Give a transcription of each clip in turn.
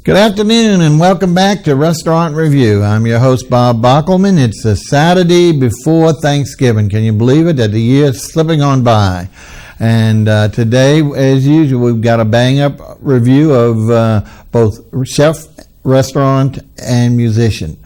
Good afternoon and welcome back to Restaurant Review. I'm your host, Bob Bockelman. It's a Saturday before Thanksgiving. Can you believe it that the year is slipping on by? And today, as usual, we've got a bang-up review of both chef, restaurant, and musician.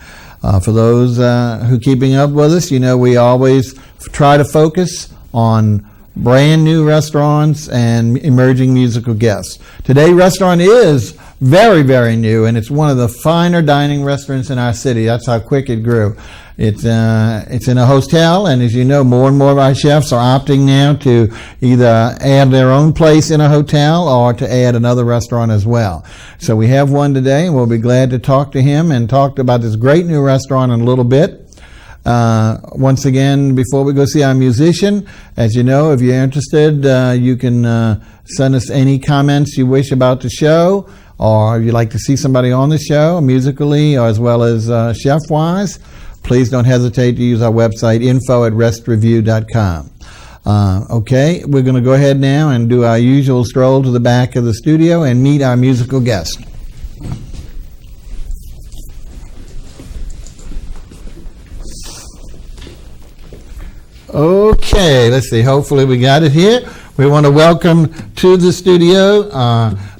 For those who are keeping up with us, you know we always try to focus on brand new restaurants and emerging musical guests. Today's restaurant is very, very new, and it's one of the finer dining restaurants in our city. That's how quick it grew. It's in a hotel, and as you know, more and more of our chefs are opting now to either add their own place in a hotel or to add another restaurant as well. So we have one today, and we'll be glad to talk to him and talk about this great new restaurant in a little bit. Once again, before we go see our musician, as you know, if you're interested, you can send us any comments you wish about the show, or if you'd like to see somebody on the show, musically or as well as chef-wise, please don't hesitate to use our website, info@restrevue.com. Okay, we're going to go ahead now and do our usual stroll to the back of the studio and meet our musical guest. Okay, let's see. Hopefully we got it here. We want to welcome to the studio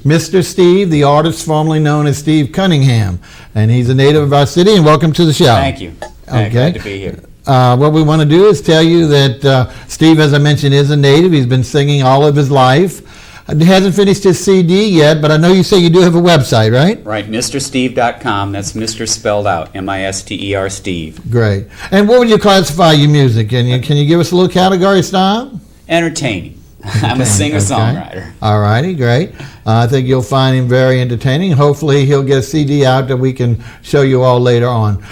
Mr. Steve, the artist formerly known as Steve Cunningham. And he's a native of our city, and welcome to the show. Thank you. Okay. Glad to be here. What we want to do is tell you that Steve, as I mentioned, is a native. He's been singing all of his life. He hasn't finished his CD yet, but I know you say you do have a website, right? Right, MrSteve.com. That's Mr. spelled out, M-I-S-T-E-R, Steve. Great. And what would you classify your music? Can you give us a little category style? Entertaining. I'm a singer-songwriter. Okay. All righty, great. I think you'll find him very entertaining. Hopefully he'll get a CD out that we can show you all later on.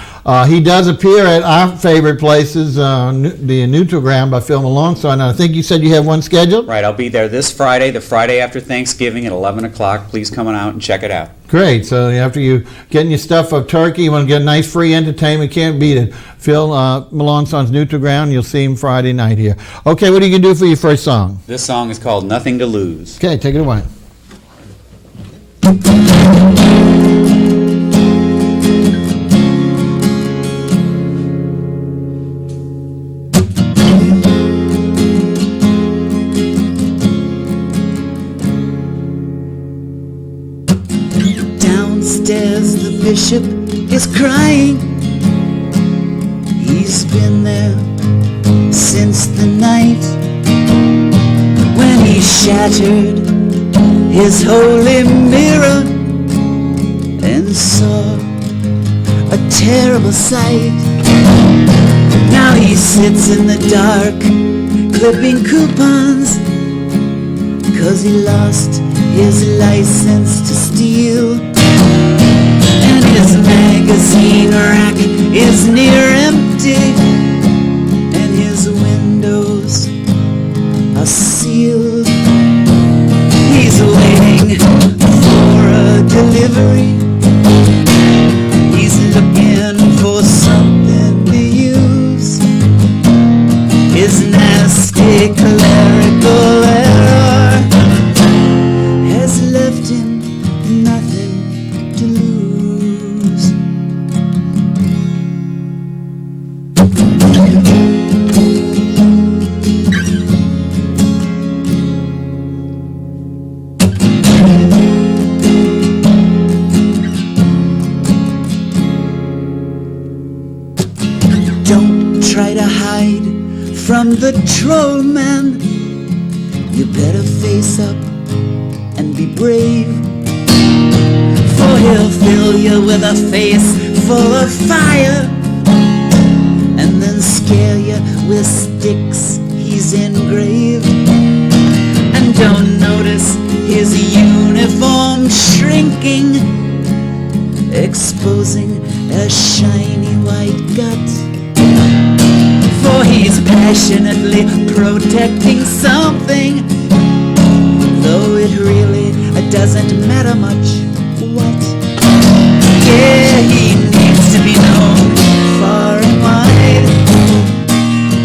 He does appear at our favorite places, the Neutral Ground by Phil Malonzo, and I think you said you have one scheduled? Right, I'll be there this Friday, the Friday after Thanksgiving at 11 o'clock. Please come on out and check it out. Great. So after you getting your stuff of turkey, you want to get a nice free entertainment, can't beat it. Phil Malonzo's Neutral Ground, you'll see him Friday night here. Okay, what are you going to do for your first song? This song is called Nothing to Lose. Okay, take it away. Downstairs the bishop is crying. He's been there since the night when he shattered his holy mirror and saw a terrible sight. Now he sits in the dark clipping coupons 'cause he lost his license to steal. And his magazine rack is near empty, and his windows are sealed. He's waiting for a delivery. He's looking for something to use. His nasty clerical error has left him nothing to lose. Don't try to hide from the troll man. You better face up and be brave, for he'll fill you with a face full of fire and then scare you with sticks he's engraved. And don't notice his uniform shrinking, exposing a shiny white gut, for he's passionately protecting something, though it really doesn't matter much what. Yeah, he needs to be known far and wide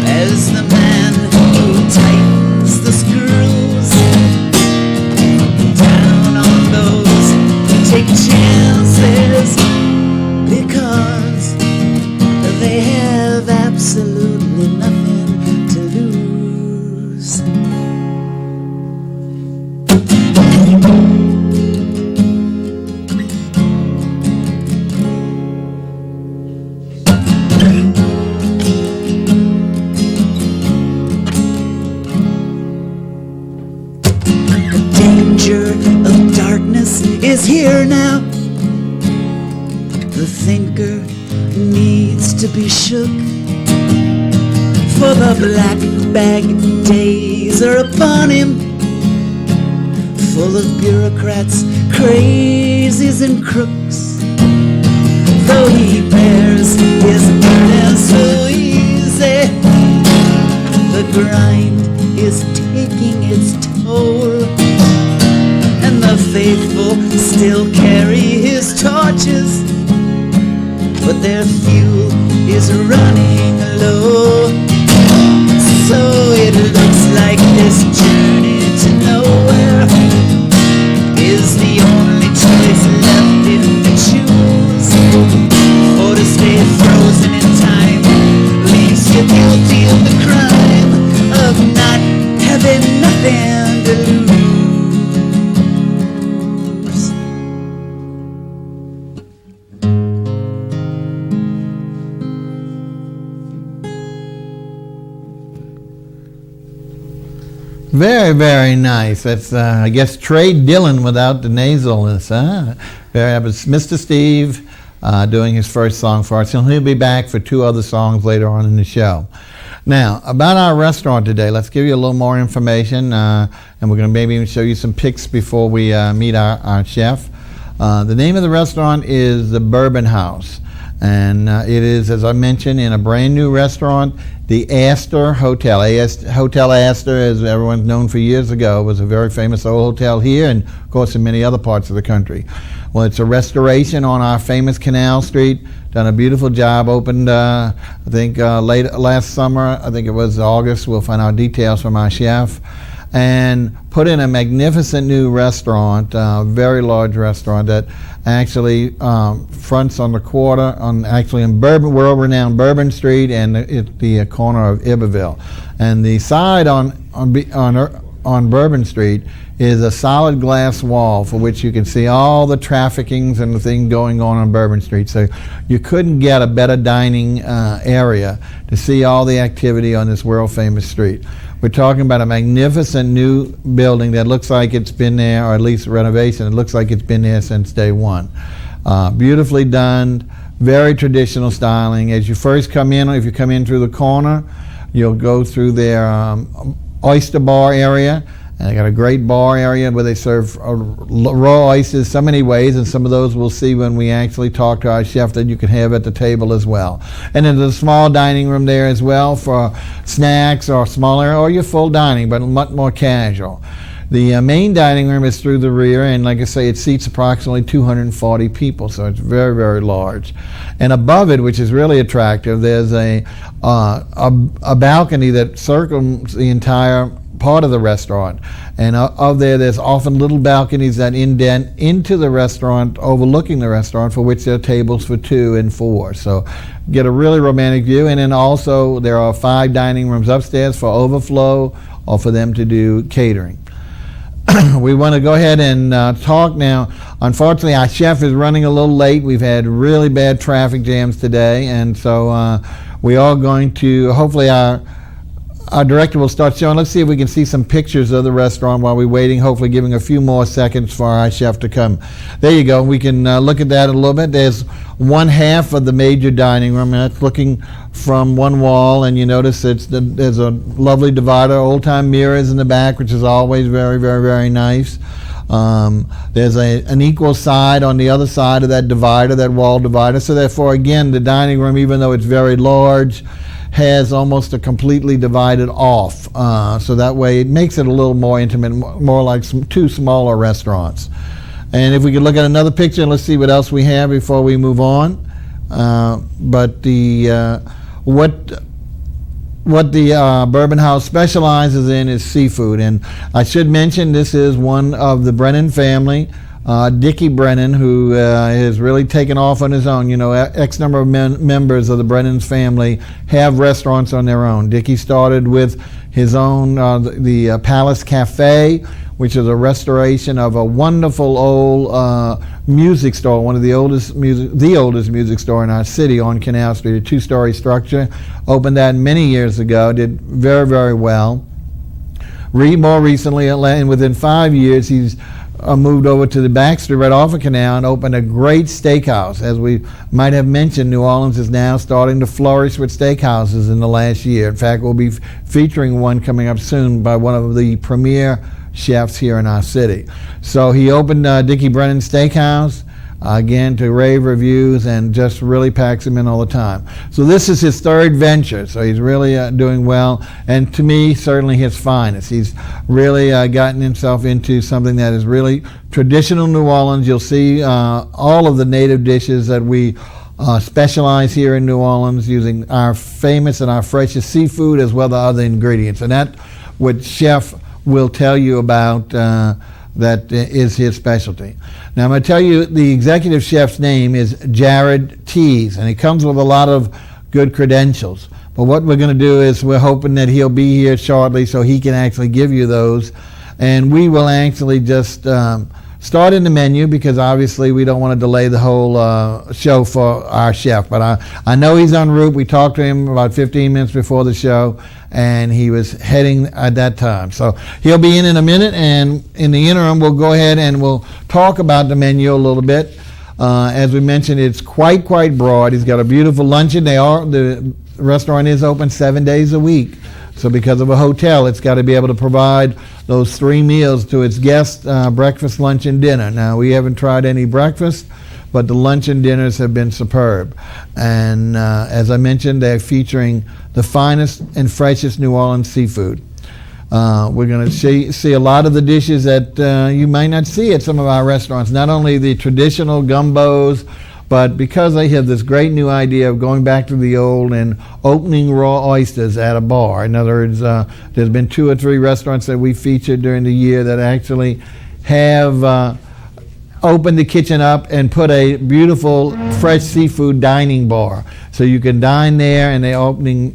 as the man who tightens the screws down on those who take chances. is here now. The thinker needs to be shook, for the black bag days are upon him, full of bureaucrats, crazies and crooks. Though he bears his burden so easy, the grind is taking its toll, and the faithful still carry his torches, but their fuel is running low. So it looks like this journey to nowhere is the only choice left if we choose, or to stay frozen in time leaves you guilty of the crime of not having nothing to lose. Very, very nice. That's, I guess, Trey Dillon without the nasalness. That was Mr. Steve doing his first song for us. He'll be back for 2 other songs later on in the show. Now, about our restaurant today, let's give you a little more information, and we're going to maybe even show you some pics before we meet our chef. The name of the restaurant is the Bourbon House, and it is, as I mentioned, in a brand new restaurant, the ASTOR Hotel. Hotel ASTOR, as everyone's known for years ago, was a very famous old hotel here and, of course, in many other parts of the country. Well, it's a restoration on our famous Canal Street. Done a beautiful job. Opened, I think, late last summer. I think it was August. We'll find out details from our chef. And put in a magnificent new restaurant, very large restaurant that actually fronts on the corner, in Bourbon, world-renowned Bourbon Street, and at the corner of Iberville. And the side on Bourbon Street is a solid glass wall for which you can see all the traffickings and the thing going on Bourbon Street. So you couldn't get a better dining area to see all the activity on this world-famous street. We're talking about a magnificent new building that looks like it's been there, or at least renovation. It looks like it's been there since day one. Beautifully done, very traditional styling. As you first come in, if you come in through the corner, you'll go through their oyster bar area. And they got a great bar area where they serve raw oysters so many ways, and some of those we'll see when we actually talk to our chef that you can have at the table as well. And then there's a small dining room there as well for snacks or smaller, or your full dining, but much more casual. The main dining room is through the rear, and like I say, it seats approximately 240 people, so it's very, very large. And above it, which is really attractive, there's a balcony that circles the entire part of the restaurant, and of there's often little balconies that indent into the restaurant, overlooking the restaurant, for which there are tables for 2 and 4. So get a really romantic view. And then also there are 5 dining rooms upstairs for overflow or for them to do catering. We want to go ahead and talk now. Unfortunately, our chef is running a little late. We've had really bad traffic jams today, and so we are going to, hopefully our director will start showing. Let's see if we can see some pictures of the restaurant while we're waiting, hopefully giving a few more seconds for our chef to come. There you go. We can look at that a little bit. There's one half of the major dining room, and that's looking from one wall, and you notice there's a lovely divider, old-time mirrors in the back, which is always very, very, very nice. There's an equal side on the other side of that divider, that wall divider. So therefore, again, the dining room, even though it's very large, has almost a completely divided off. So that way it makes it a little more intimate, more like 2 smaller restaurants. And if we could look at another picture, and let's see what else we have before we move on. But what the Bourbon House specializes in is seafood. And I should mention this is one of the Brennan family, Dickie Brennan, who has really taken off on his own. You know, X number of members of the Brennan's family have restaurants on their own. Dickie started with his own, the Palace Cafe, which is a restoration of a wonderful old music store, one of the oldest music store in our city on Canal Street, a 2-story structure. Opened that many years ago, did very, very well. More recently, and within 5 years, he's moved over to the back street right off of Canal and opened a great steakhouse. As we might have mentioned, New Orleans is now starting to flourish with steakhouses in the last year. In fact, we'll be featuring one coming up soon by one of the premier chefs here in our city. So he opened Dickie Brennan Steakhouse, again, to rave reviews, and just really packs him in all the time. So this is his third venture, so he's really doing well, and to me, certainly his finest. He's really gotten himself into something that is really traditional New Orleans. You'll see all of the native dishes that we specialize here in New Orleans, using our famous and our freshest seafood as well as other ingredients, and that what Chef will tell you about that is his specialty. Now I'm going to tell you the executive chef's name is JARROD, TEASE, and he comes with a lot of good credentials. But what we're going to do is we're hoping that he'll be here shortly so he can actually give you those. And we will actually just start in the menu, because obviously we don't want to delay the whole show for our chef. But I know he's en route. We talked to him about 15 minutes before the show, and he was heading at that time. So he'll be in a minute, and in the interim, we'll go ahead and we'll talk about the menu a little bit. As we mentioned, it's quite broad. He's got a beautiful luncheon. The restaurant is open 7 days a week. So because of a hotel, it's got to be able to provide those 3 meals to its guests, breakfast, lunch, and dinner. Now, we haven't tried any breakfast, but the lunch and dinners have been superb. And as I mentioned, they're featuring the finest and freshest New Orleans seafood. We're going to see a lot of the dishes that you might not see at some of our restaurants, not only the traditional gumbos, but because they have this great new idea of going back to the old and opening raw oysters at a bar. In other words, there's been 2 or 3 restaurants that we featured during the year that actually have opened the kitchen up and put a beautiful fresh seafood dining bar. So you can dine there, and they're opening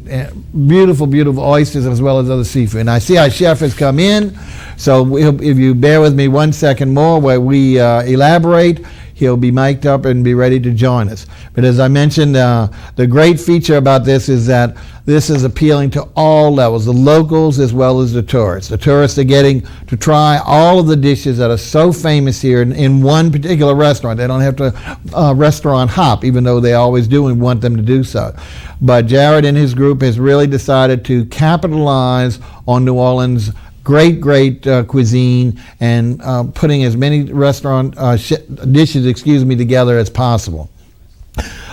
beautiful oysters as well as other seafood. And I see our chef has come in, so if you bear with me 1 second more where we elaborate, he'll be mic'd up and be ready to join us. But as I mentioned, the great feature about this is that this is appealing to all levels, the locals as well as the tourists. The tourists are getting to try all of the dishes that are so famous here in one particular restaurant. They don't have to restaurant hop, even though they always do and want them to do so. But JARROD and his group has really decided to capitalize on New Orleans' great cuisine and putting as many restaurant dishes together as possible.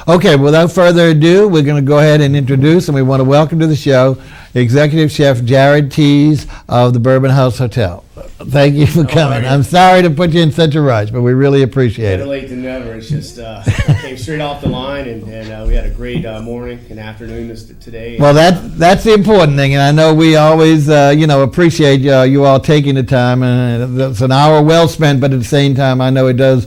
Okay, without further ado, we're going to go ahead and introduce, and we want to welcome to the show Executive Chef JARROD TEASE of the Bourbon House Hotel. Thank you for coming. I'm sorry to put you in such a rush, but we really appreciate it. Better late than never. It's just came straight off the line, and we had a great morning and afternoon today. Well, that's the important thing, and I know we always appreciate you all taking the time, and it's an hour well spent, but at the same time, I know it does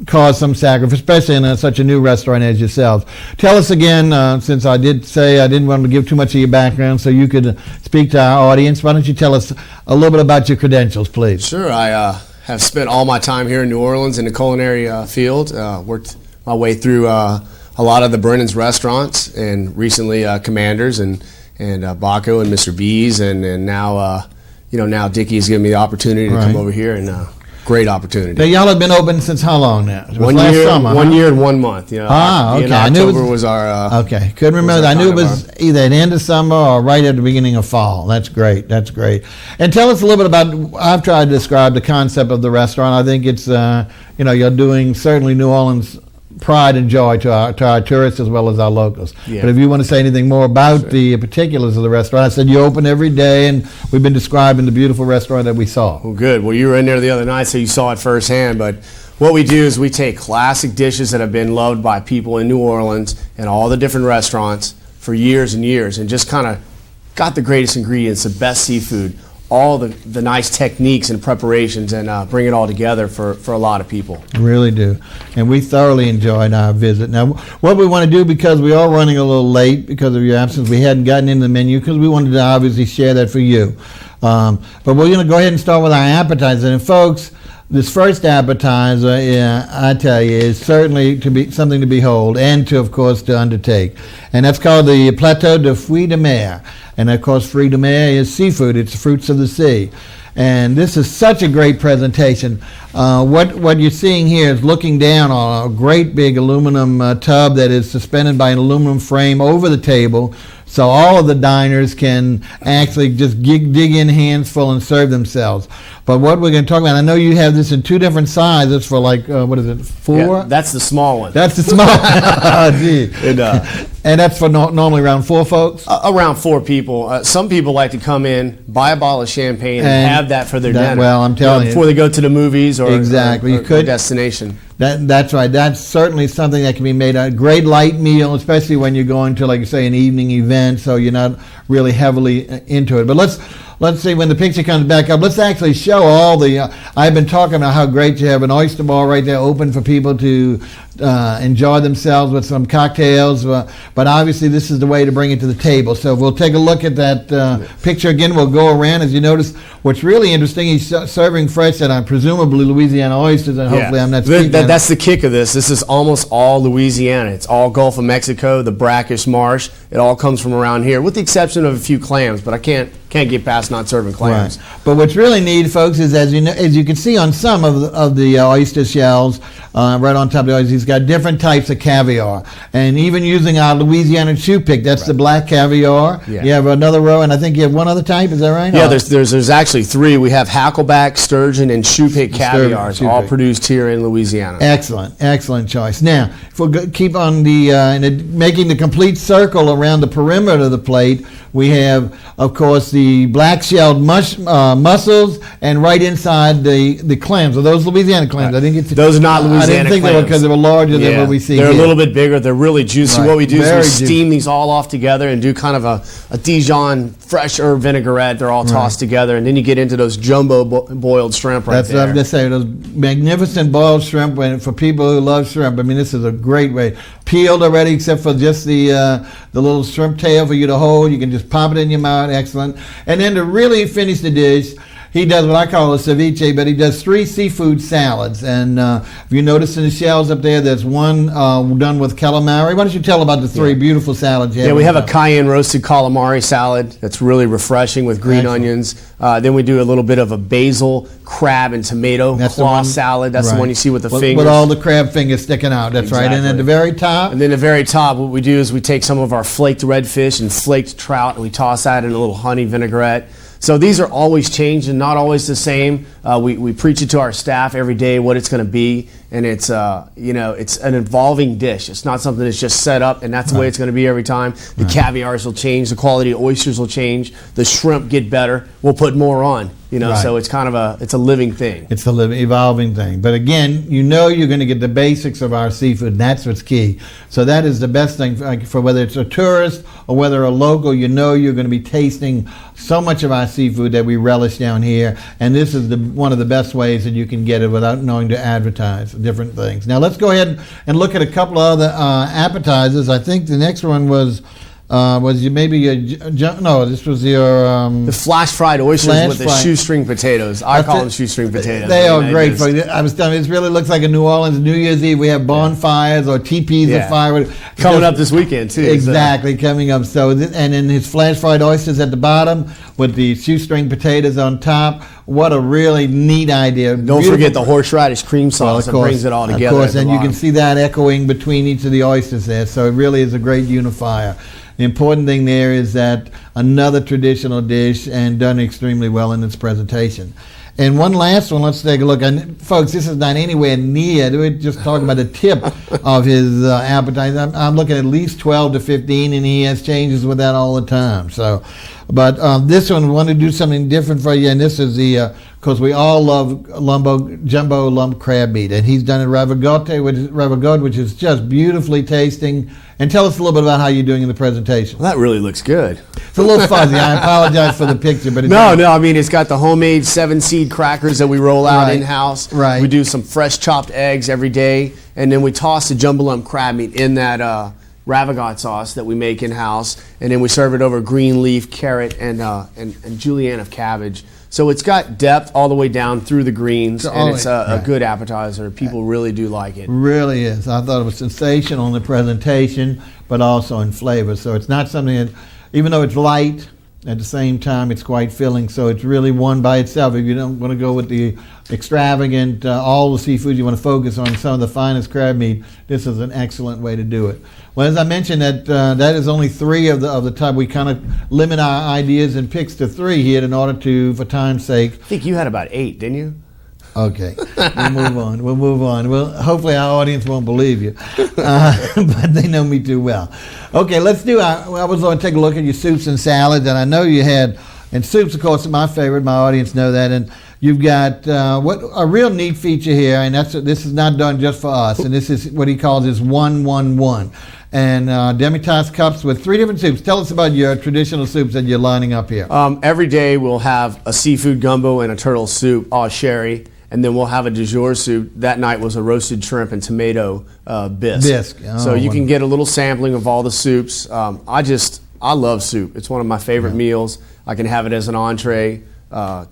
cause some sacrifice, especially in such a new restaurant as yourselves. Tell us again, since I did say I didn't want to give too much of your background, so you could speak to our audience. Why don't you tell us a little bit about your credentials, please? Sure. I have spent all my time here in New Orleans in the culinary field. Worked my way through a lot of the Brennan's restaurants, and recently Commanders and Baco and Mr. B's, and now now Dickie has given me the opportunity to come over here, and great opportunity. Now, y'all have been open since how long now? It was 1 year, summer, 1 year and 1 month. Okay. October was our. Okay, couldn't remember. I knew it was either at the end of summer or right at the beginning of fall. That's great. And tell us a little bit about. I've tried to describe the concept of the restaurant. I think it's you're doing certainly New Orleans pride and joy to our tourists as well as our locals. Yeah. But if you want to say anything more about the particulars of the restaurant, I said you open every day, and we've been describing the beautiful restaurant that we saw. Well, good. Well, you were in there the other night, so you saw it firsthand. But what we do is we take classic dishes that have been loved by people in New Orleans and all the different restaurants for years and years, and just kind of got the greatest ingredients, the best seafood, all the nice techniques and preparations, and bring it all together for a lot of people. Really do. And we thoroughly enjoyed our visit. Now, what we want to do, because we are running a little late because of your absence, we hadn't gotten into the menu because we wanted to obviously share that for you. But we're going to go ahead and start with our appetizer. And folks, this first appetizer, I tell you, is certainly to be something to behold and to, of course, to undertake. And that's called the Plateau de Fruits de Mer. And of course, fruits de mer is seafood. It's fruits of the sea. And this is such a great presentation. What you're seeing here is looking down on a great big aluminum tub that is suspended by an aluminum frame over the table, so all of the diners can actually just dig in hands full and serve themselves. But what we're going to talk about, I know you have this in 2 different sizes for like, what is it, 4? Yeah, that's the small one. That's the small one. Gee. And that's for normally around 4 folks? Around 4 people. Some people like to come in, buy a bottle of champagne, and have that for their dinner. Well, I'm telling you. Before they go to the movies or, exactly. or destination. That's right. That's certainly something that can be made a great light meal, especially when you're going to, like you say, an evening event, so you're not really heavily into it. But let's see, when the picture comes back up, let's actually show all the, I've been talking about how great you have an oyster bar right there open for people to enjoy themselves with some cocktails, but obviously this is the way to bring it to the table. So we'll take a look at that picture again. We'll go around. As you notice, what's really interesting, he's serving fresh and presumably Louisiana oysters, and hopefully I'm not speaking. That's the kick of this. This is almost all Louisiana. It's all Gulf of Mexico, the brackish marsh. It all comes from around here, with the exception of a few clams, but I can't get past not serving clams. Right. But what's really neat, folks, is as you can see on some of the oyster shells, right on top of the oysters, he's got different types of caviar, and even using our Louisiana shoe pick. That's the black caviar. Yeah. You have another row, and I think you have one other type. Is that right? Yeah, there's actually 3. We have hackleback, sturgeon, and shoe pick caviars, all produced here in Louisiana. Excellent choice. Now, if we keep on making the complete circle around the perimeter of the plate, we have, of course, the black-shelled mussels, and right inside the clams. Are those Louisiana clams? Right. I think those are not Louisiana clams. I didn't think they were, because they were larger than what we see They're here. a little bit bigger. They're really juicy. Right. What we do Very is we steam these all off together and do kind of a Dijon fresh herb vinaigrette. They're all tossed together, and then you get into those jumbo boiled shrimp right there. That's what I'm going to say. Those magnificent boiled shrimp, for people who love shrimp. I mean, this is a great way. Peeled already, except for just the little shrimp tail for you to hold. You can just pop it in your mouth. Excellent. And then to really finish the dish, he does what I call a ceviche, but he does 3 seafood salads. And if you notice in the shells up there, there's one done with calamari. Why don't you tell about the 3 beautiful salads you have? Yeah, we have a cayenne roasted calamari salad that's really refreshing with green onions. Then we do a little bit of a basil, crab, and tomato claw salad. That's the one you see with the fingers. With all the crab fingers sticking out. That's right. And at the very top? And then at the very top, what we do is we take some of our flaked redfish and flaked trout, and we toss that in a little honey vinaigrette. So these are always changing, not always the same. We preach it to our staff every day what it's going to be, and it's it's an evolving dish. It's not something that's just set up and that's the way it's going to be every time. The caviars will change, the quality of oysters will change, the shrimp get better. We'll put more on. So it's kind of it's a living thing. It's a living, evolving thing. But again, you're going to get the basics of our seafood, and that's what's key. So that is the best thing for whether it's a tourist or whether a local. You're going to be tasting so much of our seafood that we relish down here, and this is one of the best ways that you can get it without knowing to advertise different things. Now let's go ahead and look at a couple of other appetizers. I think the next one was this was your the flash fried oysters with the shoestring potatoes. I call them shoestring potatoes. They are great. I was telling you, this really looks like a New Orleans New Year's Eve. We have bonfires or teepees of fire. Coming up this weekend too. Exactly, coming up. So, and then his flash fried oysters at the bottom with the shoestring potatoes on top. What a really neat idea. Don't forget the horseradish cream sauce that brings it all together. Of course, and you can see that echoing between each of the oysters there. So it really is a great unifier. The important thing there is that another traditional dish and done extremely well in its presentation. And one last one, let's take a look. And folks, this is not anywhere near, we're just talking about the tip of his appetizer. I'm looking at least 12 to 15, and he has changes with that all the time. So, but this one, we want to do something different for you, and this is because we all love jumbo lump crab meat, and he's done a ravigote, which is just beautifully tasting. And tell us a little bit about how you're doing in the presentation. Well, that really looks good. It's a little fuzzy. I apologize for the picture, but no. I mean, it's got the homemade 7-seed crackers that we roll out in-house. Right. We do some fresh chopped eggs every day, and then we toss the jumbo lump crab meat in that ravigote sauce that we make in-house, and then we serve it over green leaf, carrot, and julienne of cabbage. So it's got depth all the way down through the greens, and it's a good appetizer. People really do like it. Really is. I thought it was sensational in the presentation, but also in flavor. So it's not something that, even though it's light, At the same time, it's quite filling, so it's really one by itself. If you don't want to go with the extravagant, all the seafood, you want to focus on some of the finest crab meat, this is an excellent way to do it. Well, as I mentioned, that is only 3 of the type. We kind of limit our ideas and picks to 3 here in order to, for time's sake. I think you had about 8, didn't you? Okay, we'll move on. Well, hopefully our audience won't believe you, but they know me too well. Okay, let's do I was going to take a look at your soups and salads, and I know you had, and soups, of course, are my favorite. My audience know that, and you've got what a real neat feature here, and this is not done just for us, and this is what he calls his 1-1-1. And demi-tasse cups with 3 different soups. Tell us about your traditional soups that you're lining up here. Every day we'll have a seafood gumbo and a turtle soup, au sherry, and then we'll have a du jour soup. That night was a roasted shrimp and tomato bisque. So you can get a little sampling of all the soups. I love soup. It's one of my favorite meals. I can have it as an entree. I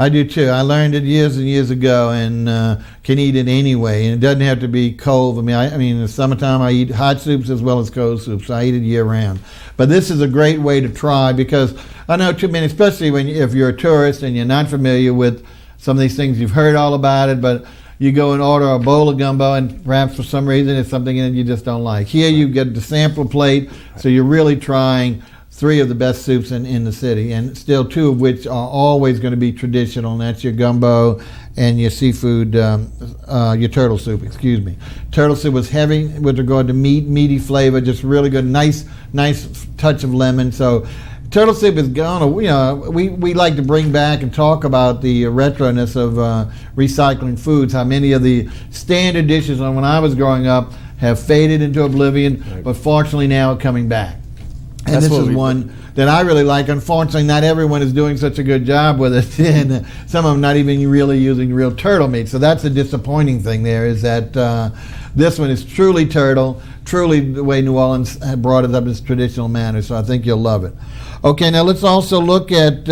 do too. I learned it years and years ago, and can eat it anyway. And it doesn't have to be cold. I mean, in the summertime, I eat hot soups as well as cold soups. I eat it year round. But this is a great way to try, because I know too many, especially if you're a tourist and you're not familiar with some of these things. You've heard all about it, but you go and order a bowl of gumbo, and perhaps for some reason it's something in it you just don't like. Here you get the sample plate, so you're really trying 3 of the best soups in the city, and still 2 of which are always going to be traditional, and that's your gumbo and your seafood, your turtle soup, excuse me. Turtle soup was heavy with regard to meaty flavor, just really good, nice touch of lemon. So turtle soup is gone. We like to bring back and talk about the retroness of recycling foods, how many of the standard dishes when I was growing up have faded into oblivion, but fortunately now are coming back. And this is one that I really like. Unfortunately, not everyone is doing such a good job with it, and some of them not even really using real turtle meat. So that's the disappointing thing there, is that this one is truly turtle, truly the way New Orleans had brought it up in its traditional manner. So I think you'll love it. Okay, now let's also look at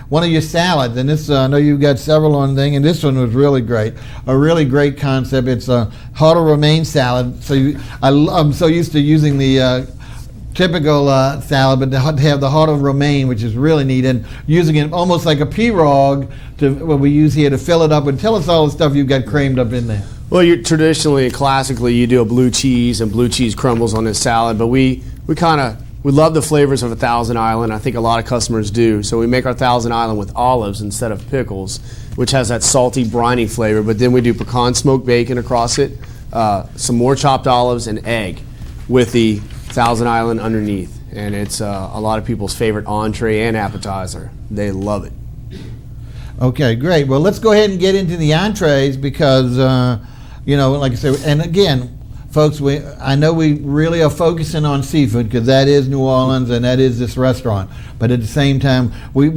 one of your salads. And this, I know you've got several on thing, and this one was really great. A really great concept. It's a heart of romaine salad. So I'm so used to using the typical salad, but to have the heart of romaine, which is really neat, and using it almost like a pirogue to what we use here to fill it up. And tell us all the stuff you've got creamed up in there. Well, traditionally and classically, you do a blue cheese and blue cheese crumbles on this salad, but we love the flavors of a Thousand Island. I think a lot of customers do. So we make our Thousand Island with olives instead of pickles, which has that salty, briny flavor. But then we do pecan smoked bacon across it, some more chopped olives, and egg with the Thousand Island underneath. And it's a lot of people's favorite entree and appetizer. They love it. Okay, great. Well, let's go ahead and get into the entrees, because, like I said, and again, folks, I know we really are focusing on seafood, because that is New Orleans and that is this restaurant. But at the same time, I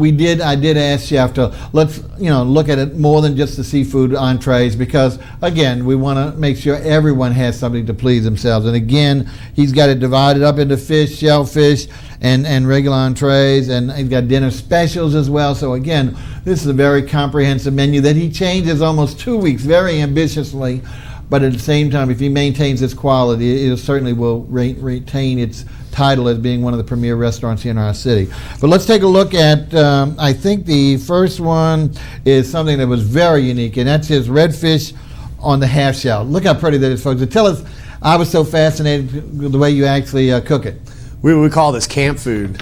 did ask Chef to let's look at it more than just the seafood entrees, because again, we want to make sure everyone has something to please themselves. And again, he's got it divided up into fish, shellfish, and regular entrees, and he's got dinner specials as well. So again, this is a very comprehensive menu that he changes almost 2 weeks, very ambitiously. But at the same time, if he maintains its quality, it certainly will retain its title as being one of the premier restaurants here in our city. But let's take a look at, I think the first one is something that was very unique, and that's his redfish on the half shell. Look how pretty that is, folks. And tell us, I was so fascinated with the way you actually cook it. We call this camp food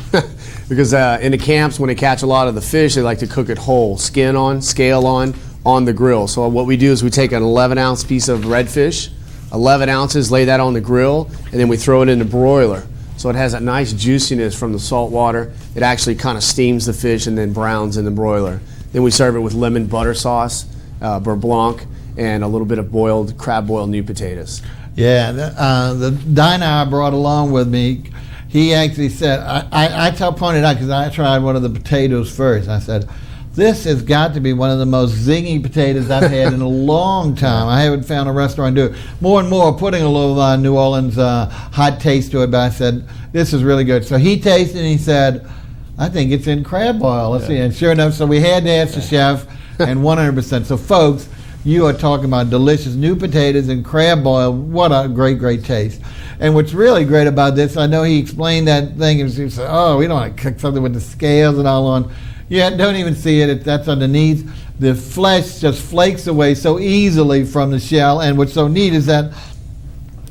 because in the camps, when they catch a lot of the fish, they like to cook it whole, skin on, scale on the grill. So what we do is we take an 11-ounce piece of redfish, 11 ounces, lay that on the grill, and then we throw it in the broiler. So it has that nice juiciness from the salt water. It actually kind of steams the fish and then browns in the broiler. Then we serve it with lemon butter sauce, beurre blanc, and a little bit of crab-boiled new potatoes. Yeah, the diner I brought along with me, he actually said, I pointed out, because I tried one of the potatoes first. I said, this has got to be one of the most zingy potatoes I've had in a long time. I haven't found a restaurant do it. More and more, putting a little New Orleans hot taste to it, but I said, this is really good. So he tasted and he said, I think it's in crab boil. Let's see. And sure enough, so we had to ask the chef, and 100%. So folks, you are talking about delicious new potatoes and crab boil. What a great, great taste. And what's really great about this, I know he explained that thing, and he said, "Oh, we don't want to cook something with the scales and all on." Yeah, don't even see it. That's underneath. The flesh just flakes away so easily from the shell. And what's so neat is that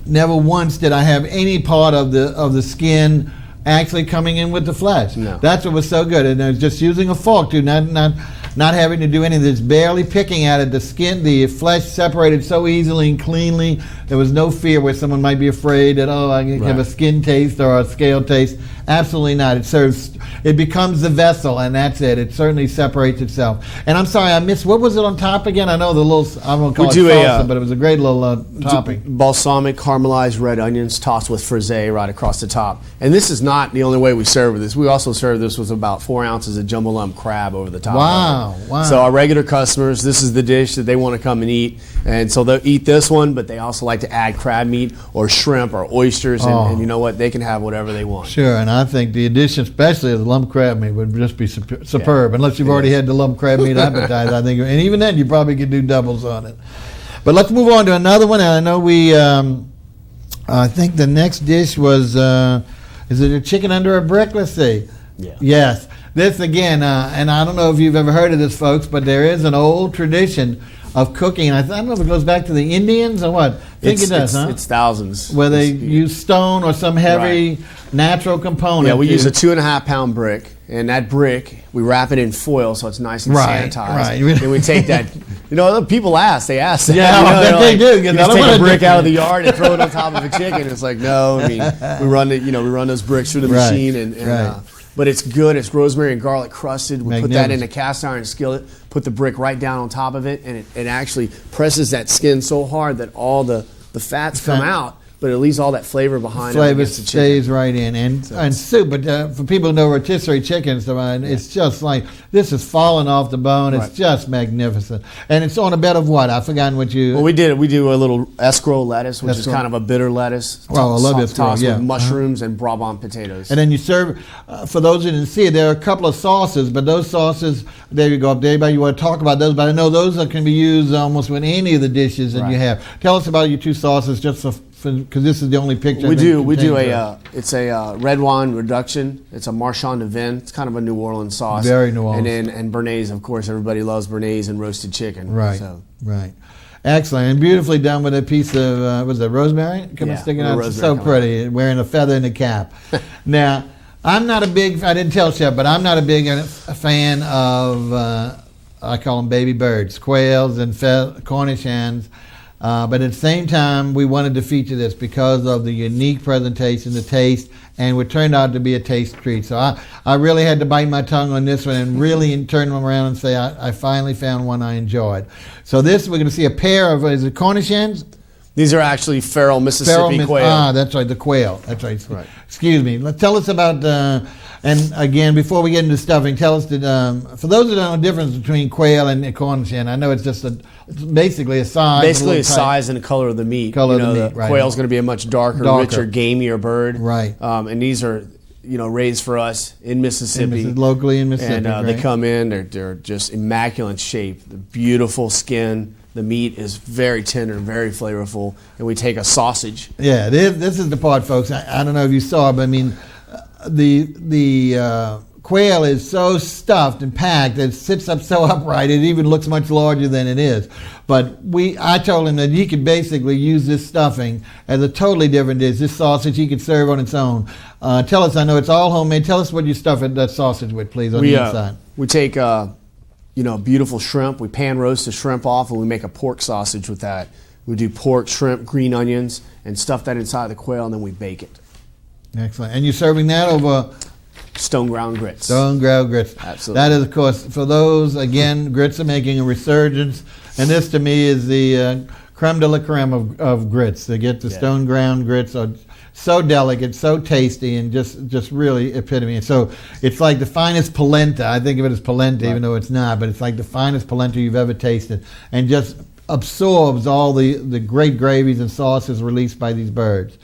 never once did I have any part of the skin actually coming in with the flesh. No. That's what was so good. And I was just using a fork too, not having to do any of this, barely picking at it. The flesh separated so easily and cleanly. There was no fear where someone might be afraid that, I can have a skin taste or a scale taste. Absolutely not. It becomes the vessel, and that's it. It certainly separates itself. And I'm sorry, I missed, what was it on top again? I know the little, I won't call it salsa, but it was a great little topping. Balsamic caramelized red onions tossed with frisee right across the top. And this is not the only way we serve this. We also serve this with about 4 ounces of jumbo lump crab over the top. Wow. So our regular customers, this is the dish that they want to come and eat. And so they'll eat this one, but they also like to add crab meat or shrimp or oysters. And you know what? They can have whatever they want. Sure, and I think the addition, especially of the lump crab meat, would just be superb. Unless you've already had the lump crab meat appetized, I think. And even then, you probably could do doubles on it. But let's move on to another one. And I know I think the next dish was, is it a chicken under a brick? Let's see. Yeah. Yes. This again, and I don't know if you've ever heard of this, folks, but there is an old tradition of cooking. I don't know if it goes back to the Indians or what. I think it does, huh? It's thousands. Where they use stone or some heavy natural component. Yeah, we use a 2.5 pound brick, and that brick, we wrap it in foil so it's nice and sanitized. Right. And we take that, people ask. They ask. Yeah, I bet they do. You just take a brick out of the yard and throw it on top of a chicken. It's like, no, I mean, we run those bricks through the machine, and but it's good. It's rosemary and garlic crusted. We put that in a cast iron skillet, put the brick right down on top of it, and it actually presses that skin so hard that all the fats come out, but it leaves all that flavor behind. Flavor stays right in. And soup, but for people who know rotisserie chickens, it's just like, this is falling off the bone. It's just magnificent. And it's on a bed of what? I've forgotten what you... Well, we do a little escrow lettuce, which is kind of a bitter lettuce. Oh, I love escrow, with mushrooms and Brabant potatoes. And then you serve, for those who didn't see it, there are a couple of sauces, but those sauces, there you go. If anybody you want to talk about those, but I know those can be used almost with any of the dishes that you have. Tell us about your two sauces, just because this is the only picture. We do it's a red wine reduction. It's a Marchand de Vin. It's kind of a New Orleans sauce. Very New Orleans. And béarnaise, of course, everybody loves béarnaise and roasted chicken. Right. Excellent, and beautifully done with a piece of was it rosemary? Sticking out. It's so pretty, wearing a feather in the cap. Now, I didn't tell Chef, but I'm not a big fan of I call them baby birds, quails and Cornish hens. But at the same time, we wanted to feature this because of the unique presentation, the taste, and it turned out to be a taste treat. So I really had to bite my tongue on this one and really turn them around and say I finally found one I enjoyed. So this, we're going to see a pair of, is it Cornish hens? These are actually feral Mississippi quail. That's right, the quail. That's right. Excuse me. Tell us about, and again, before we get into stuffing, tell us, for those who don't know the difference between quail and Cornish hen, I know it's just basically a size. Basically a size and the color of the meat. Quail's going to be a much darker, richer, gamier bird. Right. And these are, raised for us in Mississippi. Locally in Mississippi. And they come in, they're just immaculate shape, the beautiful skin. The meat is very tender and very flavorful, and we take a sausage. Yeah, this is the part, folks. I don't know if you saw, but I mean, the quail is so stuffed and packed, it sits up so upright, it even looks much larger than it is. But I told him that he could basically use this stuffing as a totally different dish. This sausage he could serve on its own. Tell us, I know it's all homemade. Tell us what you stuff that sausage with, please, on the inside. We take beautiful shrimp. We pan roast the shrimp off, and we make a pork sausage with that. We do pork, shrimp, green onions, and stuff that inside the quail, and then we bake it. Excellent. And you're serving that over? Stone ground grits. Stone ground grits. Absolutely. That is, of course, for those, again, grits are making a resurgence, and this to me is the creme de la creme of grits. They get the stone ground grits are so delicate, so tasty, and just really epitome. So it's like the finest polenta. I think of it as polenta, even though it's not, but it's like the finest polenta you've ever tasted, and just absorbs all the great gravies and sauces released by these birds.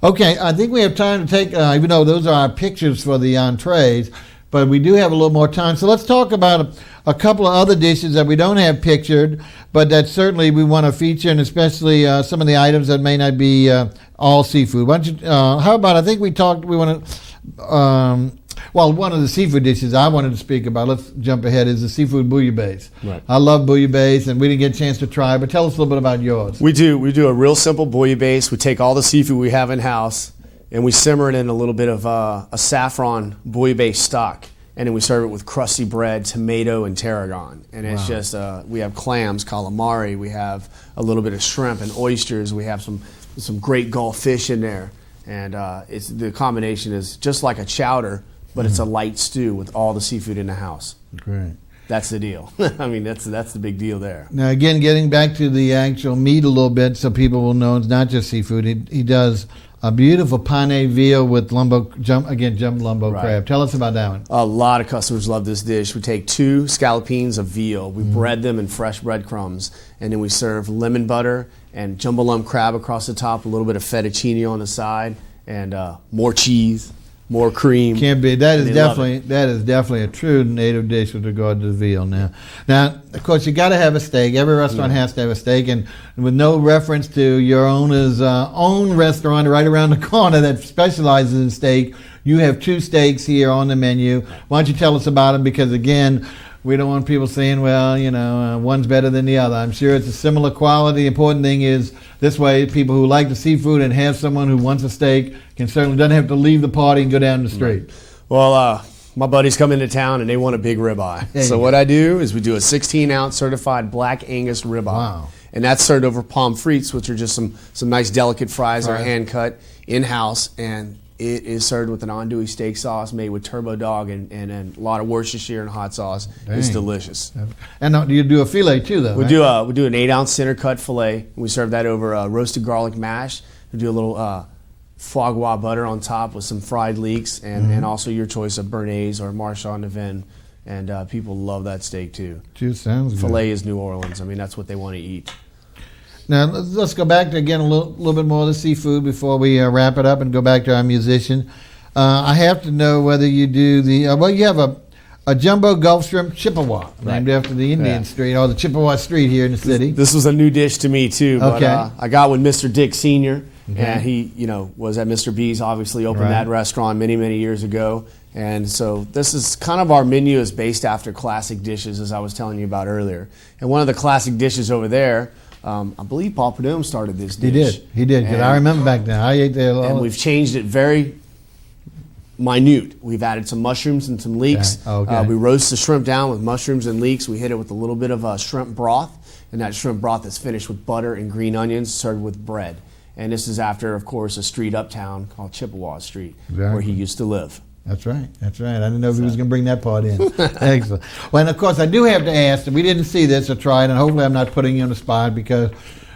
Okay, I think we have time to take, even though those are our pictures for the entrees, but we do have a little more time. So let's talk about a couple of other dishes that we don't have pictured, but that certainly we want to feature, and especially some of the items that may not be all seafood. Why don't you, how about, I think we want to, well, one of the seafood dishes I wanted to speak about, let's jump ahead, is the seafood bouillabaisse. Right. I love bouillabaisse, and we didn't get a chance to try, but tell us a little bit about yours. We do a real simple bouillabaisse. We take all the seafood we have in-house, and we simmer it in a little bit of a saffron bouillabaisse stock. And then we serve it with crusty bread, tomato, and tarragon. And it's just, we have clams, calamari, we have a little bit of shrimp and oysters, we have some great Gulf fish in there. And the combination is just like a chowder, but it's a light stew with all the seafood in the house. Great. That's the deal. I mean, that's the big deal there. Now, again, getting back to the actual meat a little bit so people will know it's not just seafood. He does a beautiful pane veal with jumbo crab. Tell us about that one. A lot of customers love this dish. We take 2 scallopines of veal, we bread them in fresh breadcrumbs, and then we serve lemon butter and jumbo lump crab across the top, a little bit of fettuccine on the side, and more cheese, more cream. Can't be. That is definitely a true native dish with regard to the veal. Now, of course, you got to have a steak. Every restaurant has to have a steak, and with no reference to your owner's own restaurant right around the corner that specializes in steak, you have 2 steaks here on the menu. Why don't you tell us about them? Because again, we don't want people saying, well, one's better than the other. I'm sure it's a similar quality. The important thing is this way, people who like the seafood and have someone who wants a steak doesn't have to leave the party and go down the street. Well, my buddies come into town and they want a big ribeye. So what I do is we do a 16-ounce certified black Angus ribeye. Wow. And that's served over pommes frites, which are just some nice delicate fries that are hand cut in-house. And it is served with an andouille steak sauce made with turbo dog and a lot of Worcestershire and hot sauce. Dang. It's delicious. And you do a filet too, though, We right? do an 8-ounce center cut filet. We serve that over roasted garlic mash. We do a little foie gras butter on top with some fried leeks and also your choice of béarnaise or marchand de vin. And people love that steak too. Sounds good. Filet is New Orleans. I mean, that's what they want to eat. Now, let's go back to, again, a little bit more of the seafood before we wrap it up and go back to our musician. I have to know whether you do you have a jumbo Gulf shrimp Chippewa, named after the Indian street, or the Chippewa street here in the city. This was a new dish to me, too. But, Okay. I got with Mr. Dick Sr., and he, was at Mr. B's, obviously opened that restaurant many, many years ago. And so this is kind of our menu is based after classic dishes, as I was telling you about earlier. And one of the classic dishes over there, I believe Paul Prudhomme started this dish. He did. Because I remember back then. I ate there a lot. And we've changed it very minute. We've added some mushrooms and some leeks. Yeah. Okay. We roast the shrimp down with mushrooms and leeks. We hit it with a little bit of shrimp broth. And that shrimp broth is finished with butter and green onions, served with bread. And this is after, of course, a street uptown called Chippewa Street, where he used to live. That's right. I didn't know if he was going to bring that part in. Excellent. Well, and of course, I do have to ask, and we didn't see this or try it, and hopefully I'm not putting you on the spot, because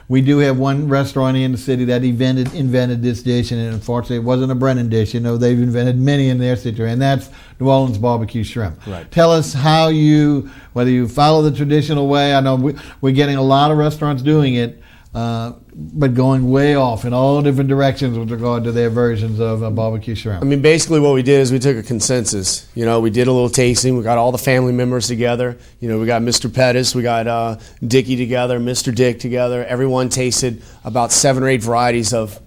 we do have one restaurant in the city that invented this dish, and unfortunately it wasn't a Brennan dish. They've invented many in their city, and that's New Orleans barbecue shrimp. Right. Tell us whether you follow the traditional way. I know we're getting a lot of restaurants doing it, but going way off in all different directions with regard to their versions of barbecue shrimp. I mean, basically what we did is we took a consensus. We did a little tasting. We got all the family members together. We got Mr. Pettis, we got Dickie together, Mr. Dick together. Everyone tasted about 7 or 8 varieties of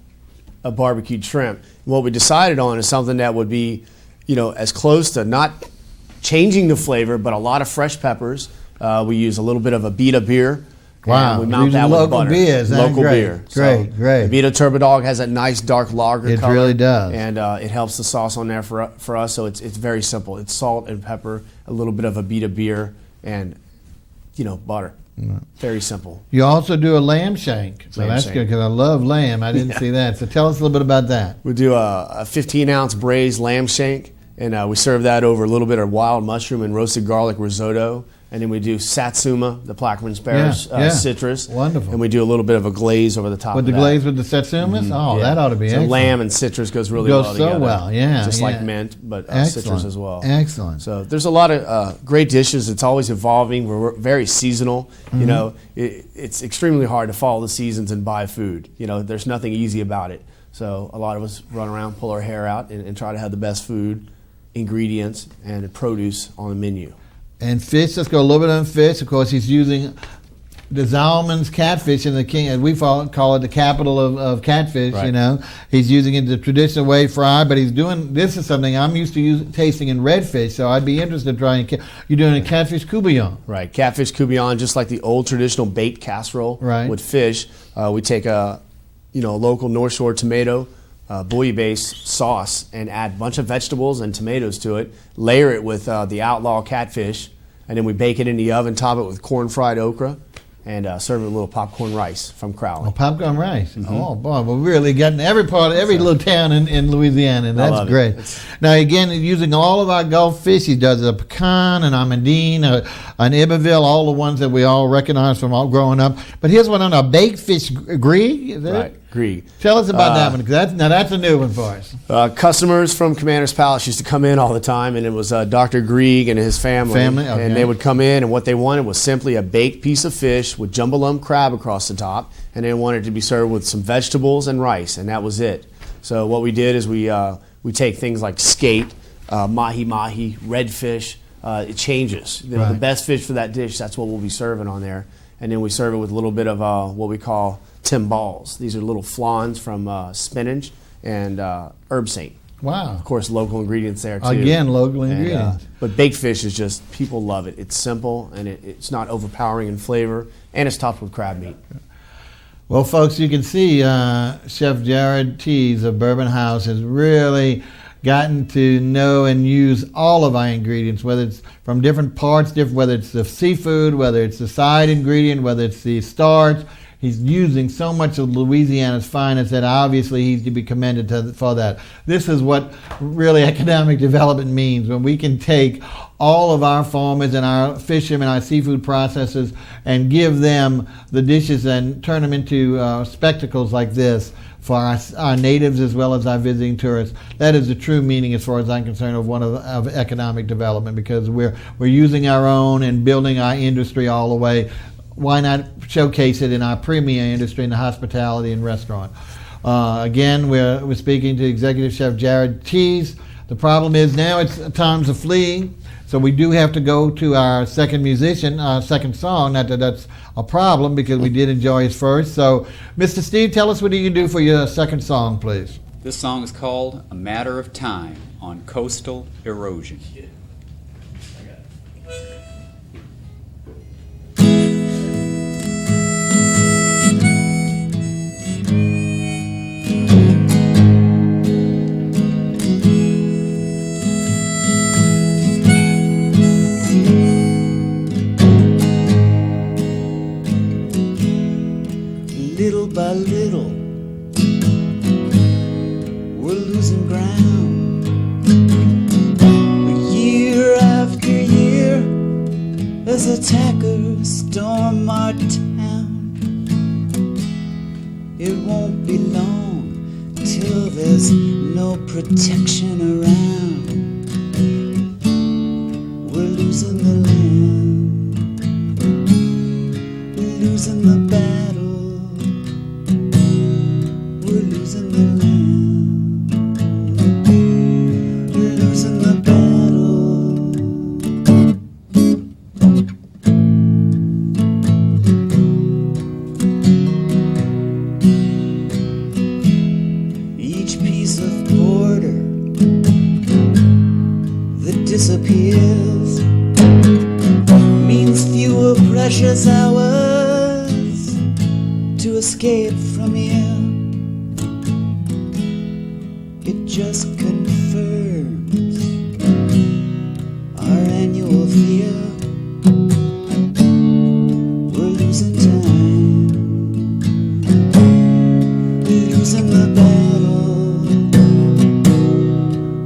barbecued shrimp. And what we decided on is something that would be, as close to not changing the flavor, but a lot of fresh peppers. We use a little bit of a Abita beer. Wow, we mount that with butter. Beers, local great, beer. Great. The Abita Turbo Dog has that nice dark lager color. It really does. And it helps the sauce on there for us, so it's very simple. It's salt and pepper, a little bit of Abita beer, and, butter. Right. Very simple. You also do a lamb shank. So that's good, because I love lamb. I didn't see that. So tell us a little bit about that. We do a 15-ounce braised lamb shank, and we serve that over a little bit of wild mushroom and roasted garlic risotto. And then we do satsuma, the Plaquemine sparrows, citrus. Wonderful. And we do a little bit of a glaze over the top with of the glaze with the satsumas? Oh, that ought to be excellent. Lamb and citrus goes really well together. Goes so well, yeah. Just like mint, but citrus as well. Excellent. So there's a lot of great dishes. It's always evolving. We're very seasonal. It's extremely hard to follow the seasons and buy food. There's nothing easy about it. So a lot of us run around, pull our hair out, and try to have the best food, ingredients, and produce on the menu. And fish, let's go a little bit on fish. Of course, he's using the Zalman's catfish and the king, as we call it, the capital of catfish. Right. You know, he's using it the traditional way, fried, but he's doing this is something I'm used to tasting in redfish. So I'd be interested in trying. You're doing a catfish coubillon, Right, catfish coubillon, just like the old traditional baked casserole Right. with fish. We take a local North Shore tomato bouillon-based sauce and add a bunch of vegetables and tomatoes to it. Layer it with the outlaw catfish, and then we bake it in the oven. Top it with corn fried okra. And serve it with a little popcorn rice from Crowley. Oh, popcorn rice. Oh boy, we're really getting every little town in Louisiana, and that's great. Now again, using all of our Gulf fish, he does a pecan, an amandine, an Iberville, all the ones that we all recognize from all growing up. But here's one on a baked fish Grieg. Is that Right, it? Grieg. Tell us about that one, because that's a new one for us. Customers from Commander's Palace used to come in all the time, and it was Dr. Grieg and his family. Okay. And they would come in, and what they wanted was simply a baked piece of fish with jumbo lump crab across the top, and they wanted it to be served with some vegetables and rice, and that was it. So what we did is we take things like skate, mahi-mahi, redfish. It changes. Right. The best fish for that dish, that's what we'll be serving on there. And then we serve it with a little bit of what we call timbales. These are little flans from spinach and herb saint. Wow. Of course, local ingredients there too. Again, local ingredients. But baked fish is just, people love it. It's simple, and it's not overpowering in flavor, and it's topped with crab meat. Well, folks, you can see Chef JARROD TEASE of Bourbon House has really gotten to know and use all of our ingredients, whether it's from different parts, whether it's the seafood, whether it's the side ingredient, whether it's the starch. He's using so much of Louisiana's finest that obviously he's to be commended for that. This is what really economic development means, when we can take all of our farmers and our fishermen, our seafood processors, and give them the dishes and turn them into spectacles like this for our natives as well as our visiting tourists. That is the true meaning, as far as I'm concerned, of economic development, because we're using our own and building our industry all the way. Why not showcase it in our premier industry, in the hospitality and restaurant? Again, we're speaking to Executive Chef JARROD TEASE. The problem is now it's times of fleeing, so we do have to go to our second musician, our second song. Not that that's a problem, because we did enjoy his first. So, Mr. Steve, tell us what you can do for your second song, please. This song is called A Matter of Time on Coastal Erosion. Little by little, we're losing ground. Year after year, as attackers storm our town, it won't be long till there's no protection around. We're losing the land, losing the battle. We're losing the land, we're losing the battle. Each piece of border that disappears means fewer precious hours to escape from here. It just confirms our annual fear. We're losing time, losing the battle.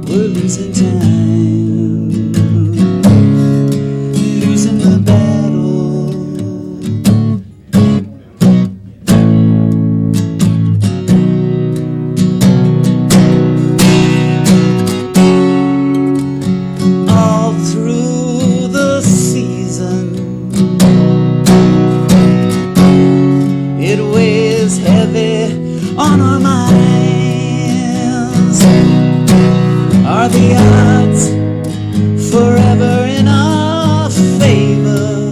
We're losing time, losing the battle. All through the season, it weighs heavy on our minds. Are the odds forever in our favor,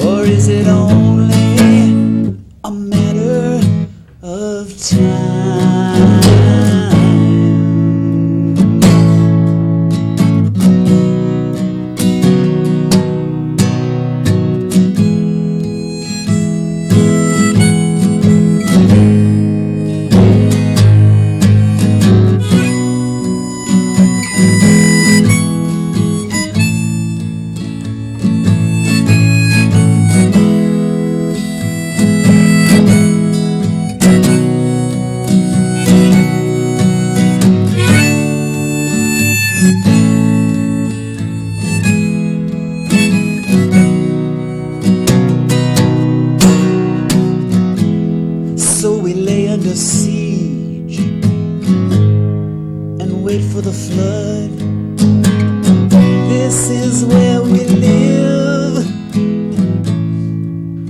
or a matter of time. So we lay under siege and wait for the flood. This is where we live.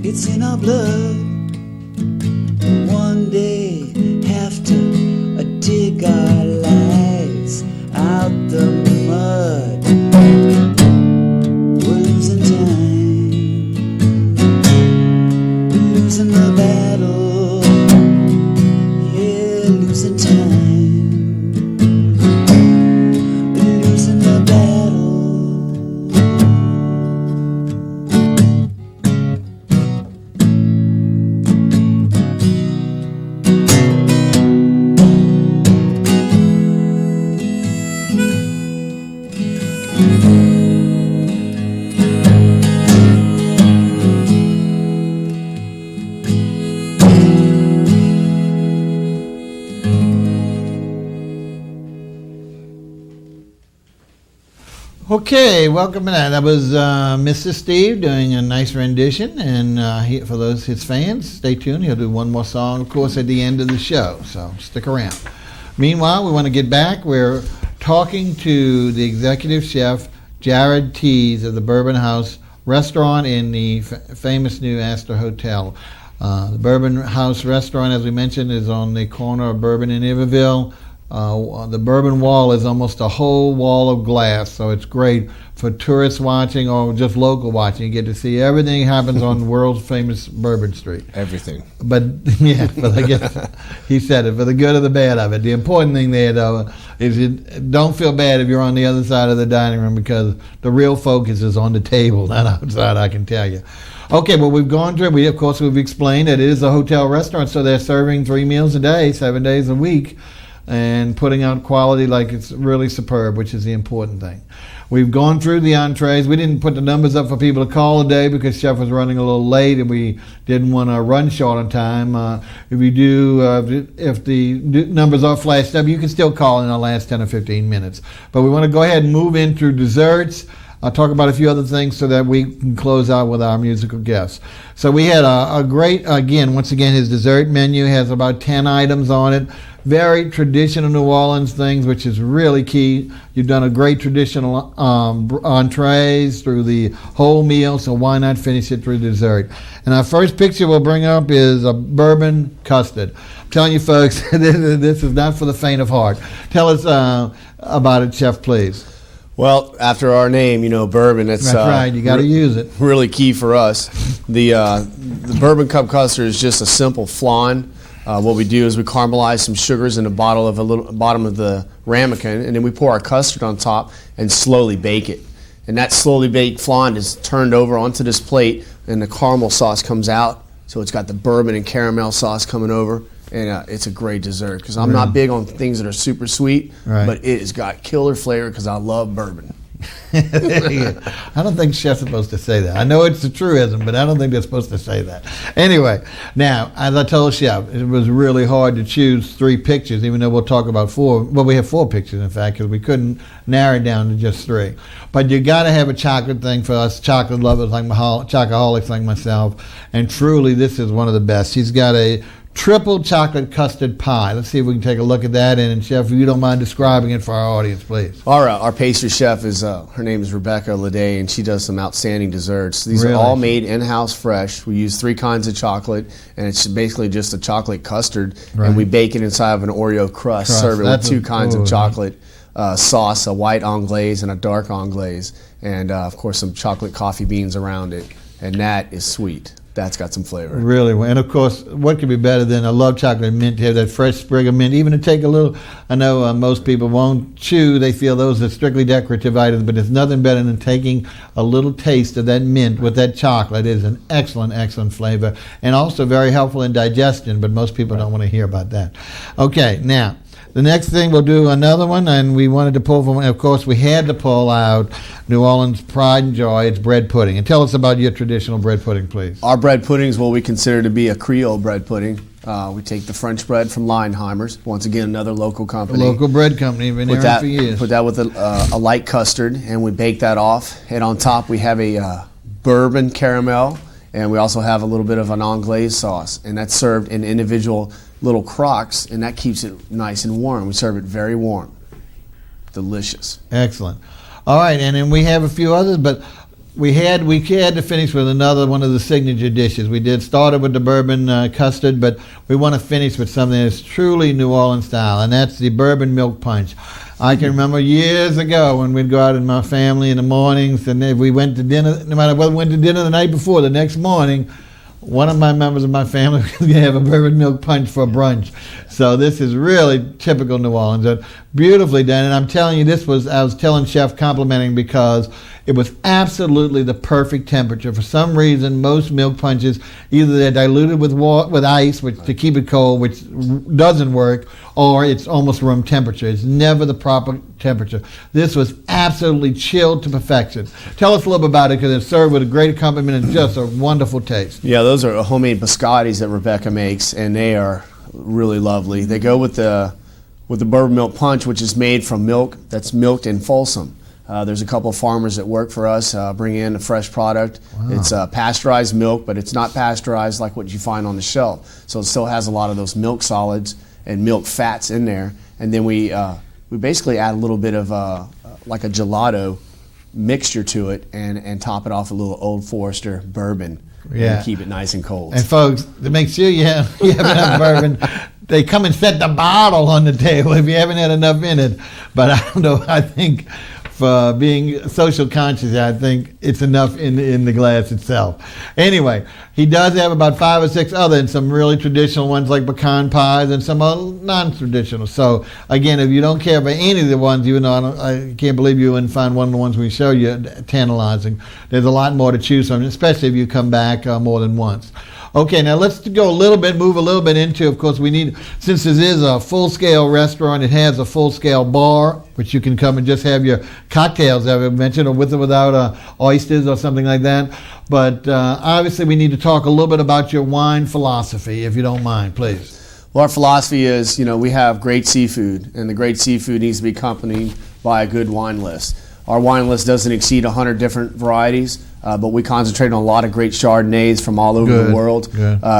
It's in our blood. One day have to dig our lives out the mud. We're losing time. We're losing the battle. Yeah, losing time. Losing the battle. Okay, welcome to that. That was Mr. Steve doing a nice rendition, and for those his fans, stay tuned. He'll do one more song, of course, at the end of the show, so stick around. Meanwhile, we want to get back. We're talking to the executive chef, JARROD TEASE of the Bourbon House Restaurant in the famous new ASTOR Hotel. The Bourbon House Restaurant, as we mentioned, is on the corner of Bourbon and Iberville. The Bourbon Wall is almost a whole wall of glass, so it's great for tourists watching or just local watching. You get to see everything happens on world's famous Bourbon Street. Everything. But yeah, but I guess he said it for the good or the bad of it. The important thing there, though, is you don't feel bad if you're on the other side of the dining room, because the real focus is on the table, not outside, I can tell you. Okay, well, we've gone through, we've explained that it is a hotel restaurant, so they're serving 3 meals a day, 7 days a week, and putting out quality like it's really superb, which is the important thing. We've gone through the entrees. We didn't put the numbers up for people to call today because Chef was running a little late and we didn't want to run short on time. If the numbers are flashed up, you can still call in the last 10 or 15 minutes. But we want to go ahead and move into desserts. I'll talk about a few other things so that we can close out with our musical guests. So we had a great, once again, his dessert menu has about 10 items on it. Very traditional New Orleans things, which is really key. You've done a great traditional entrees through the whole meal, so why not finish it through dessert? And our first picture we'll bring up is a bourbon custard. I'm telling you folks, this is not for the faint of heart. Tell us about it, Chef, please. Well, after our name, bourbon, that's right, you got to use it. Really key for us. The bourbon cup custard is just a simple flan. What we do is we caramelize some sugars in the bottom of the ramekin, and then we pour our custard on top and slowly bake it. And that slowly baked flan is turned over onto this plate, and the caramel sauce comes out. So it's got the bourbon and caramel sauce coming over, and it's a great dessert. Because I'm not big on things that are super sweet, but it has got killer flavor because I love bourbon. I don't think chef's supposed to say that. I know it's a truism, but I don't think they're supposed to say that. Anyway, now, as I told Chef, it was really hard to choose 3 pictures, even though we'll talk about 4. Well, we have 4 pictures, in fact, because we couldn't narrow it down to just 3. But you got to have a chocolate thing for us chocolate lovers, like chocoholics like myself. And truly, this is one of the best. She's got a triple chocolate custard pie. Let's see if we can take a look at that. And Chef, if you don't mind describing it for our audience, please. Our pastry chef is her name is Rebecca Leday, and she does some outstanding desserts. These Really? are all made in-house fresh. We use 3 kinds of chocolate, and it's basically just a chocolate custard, and we bake it inside of an Oreo crust. Serve it with 2 kinds of chocolate sauce, a white anglaise and a dark anglaise, and of course some chocolate coffee beans around it, and that is sweet. that's got some flavor. Really, and of course, what could be better than a love chocolate mint to have that fresh sprig of mint, even to take a little. I know most people won't chew; they feel those are strictly decorative items, but it's nothing better than taking a little taste of that mint with that chocolate. It is an excellent, excellent flavor, and also very helpful in digestion. But most people don't want to hear about that. Okay, now. The next thing, we'll do another one, and we wanted to pull from, of course, we had to pull out New Orleans' pride and joy. It's bread pudding. And tell us about your traditional bread pudding, please. Our bread pudding is what we consider to be a Creole bread pudding. We take the French bread from Leinheimer's, once again, another local company. A local bread company, been there for years. Put that with a light custard, and we bake that off. And on top, we have a bourbon caramel, and we also have a little bit of an anglaise sauce. And that's served in individual little crocs, and that keeps it nice and warm. We serve it very warm. Delicious. Excellent. All right, and then we have a few others, but we had to finish with another one of the signature dishes. We started with the bourbon custard, but we want to finish with something that's truly New Orleans style, and that's the bourbon milk punch. I can remember years ago when we'd go out in my family in the mornings, and if we went to dinner, no matter whether we went to dinner the night before, the next morning, one of my members of my family was going to have a bourbon milk punch for brunch. So this is really typical New Orleans. And beautifully done. And I'm telling you, I was telling Chef complimenting because it was absolutely the perfect temperature. For some reason, most milk punches, either they're diluted with ice to keep it cold, which doesn't work, or it's almost room temperature. It's never the proper temperature. This was absolutely chilled to perfection. Tell us a little bit about it, because it's served with a great accompaniment and just a wonderful taste. Yeah, those are homemade biscottis that Rebecca makes, and they are really lovely. They go with the bourbon milk punch, which is made from milk that's milked in Folsom. There's a couple of farmers that work for us, bring in a fresh product. Wow. It's pasteurized milk, but it's not pasteurized like what you find on the shelf. So it still has a lot of those milk solids and milk fats in there. And then we basically add a little bit of like a gelato mixture to it, and top it off a little Old Forester bourbon. Yeah. And keep it nice and cold. And folks, to make sure you have enough bourbon, they come and set the bottle on the table if you haven't had enough in it. But I don't know, I think for being social conscious, I think it's enough in the glass itself. Anyway, he does have about 5 or 6 other, and some really traditional ones like pecan pies and some other non-traditional. So again, if you don't care for any of the ones, even though I can't believe you wouldn't find one of the ones we show you tantalizing, there's a lot more to choose from, especially if you come back more than once. Okay, now let's move a little bit into, of course, since this is a full-scale restaurant, it has a full-scale bar, which you can come and just have your cocktails, as I mentioned, or with or without oysters or something like that. But obviously we need to talk a little bit about your wine philosophy, if you don't mind, please. Well, our philosophy is, we have great seafood, and the great seafood needs to be accompanied by a good wine list. Our wine list doesn't exceed 100 different varieties, but we concentrate on a lot of great Chardonnays from all over the world.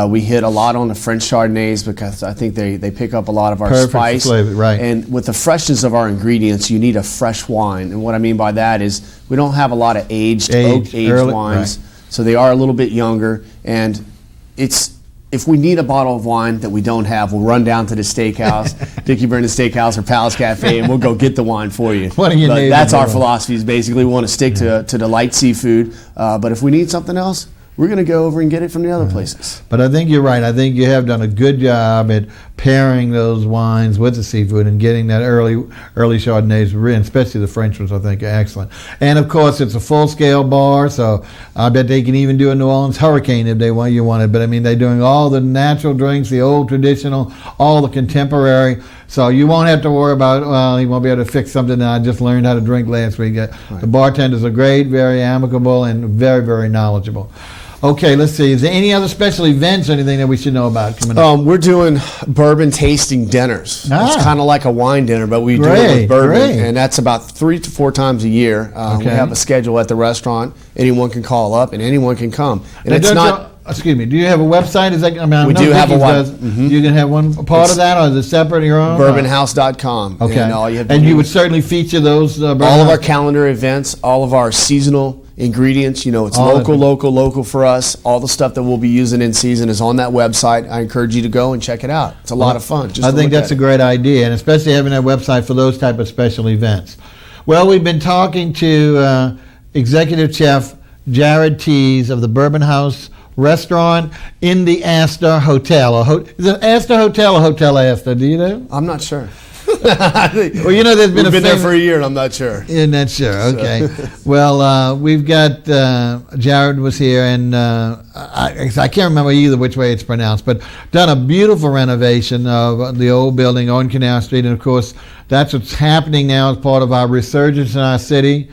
We hit a lot on the French Chardonnays because I think they pick up a lot of our spice. Flavor, right. And with the freshness of our ingredients, you need a fresh wine. And what I mean by that is we don't have a lot of oak-aged wines, right. So they are a little bit younger. And if we need a bottle of wine that we don't have, we'll run down to the steakhouse, Dickie Brennan Steakhouse or Palace Cafe, and we'll go get the wine for you. That's our philosophy, is basically we want to stick to the light seafood. But if we need something else, we're going to go over and get it from the other places. But I think you're right. I think you have done a good job at pairing those wines with the seafood and getting that early Chardonnays, and especially the French ones, I think are excellent. And of course, it's a full-scale bar, so I bet they can even do a New Orleans Hurricane if they want it. But I mean, they're doing all the natural drinks, the old traditional, all the contemporary. So you won't have to worry about, you won't be able to fix something that I just learned how to drink last week. Right. The bartenders are great, very amicable, and very, very knowledgeable. Okay, let's see. Is there any other special events or anything that we should know about coming up? We're doing bourbon tasting dinners. It's kind of like a wine dinner, but we do it with bourbon. And that's about 3 to 4 times a year. We have a schedule at the restaurant. Anyone can call up and anyone can come. And it's not... Excuse me. Do you have a website? Is that? We do have a website. You can have one part of that, or is it separate your own? Bourbonhouse.com. Okay. And all you have to do, you would certainly feature those. All of our calendar events, all of our seasonal ingredients. It's local for us. All the stuff that we'll be using in season is on that website. I encourage you to go and check it out. It's a lot of fun. I think that's a great idea, and especially having that website for those type of special events. Well, we've been talking to Executive Chef JARROD TEASE of the Bourbon House restaurant in the ASTOR Hotel. Is it ASTOR Hotel or Hotel ASTOR? Do you know? I'm not sure. Well, you know, there's been We've been there for a year, and I'm not sure. You're not sure. Okay. Well, we've got Jared was here, and I can't remember either which way it's pronounced, but done a beautiful renovation of the old building on Canal Street, and of course, that's what's happening now as part of our resurgence in our city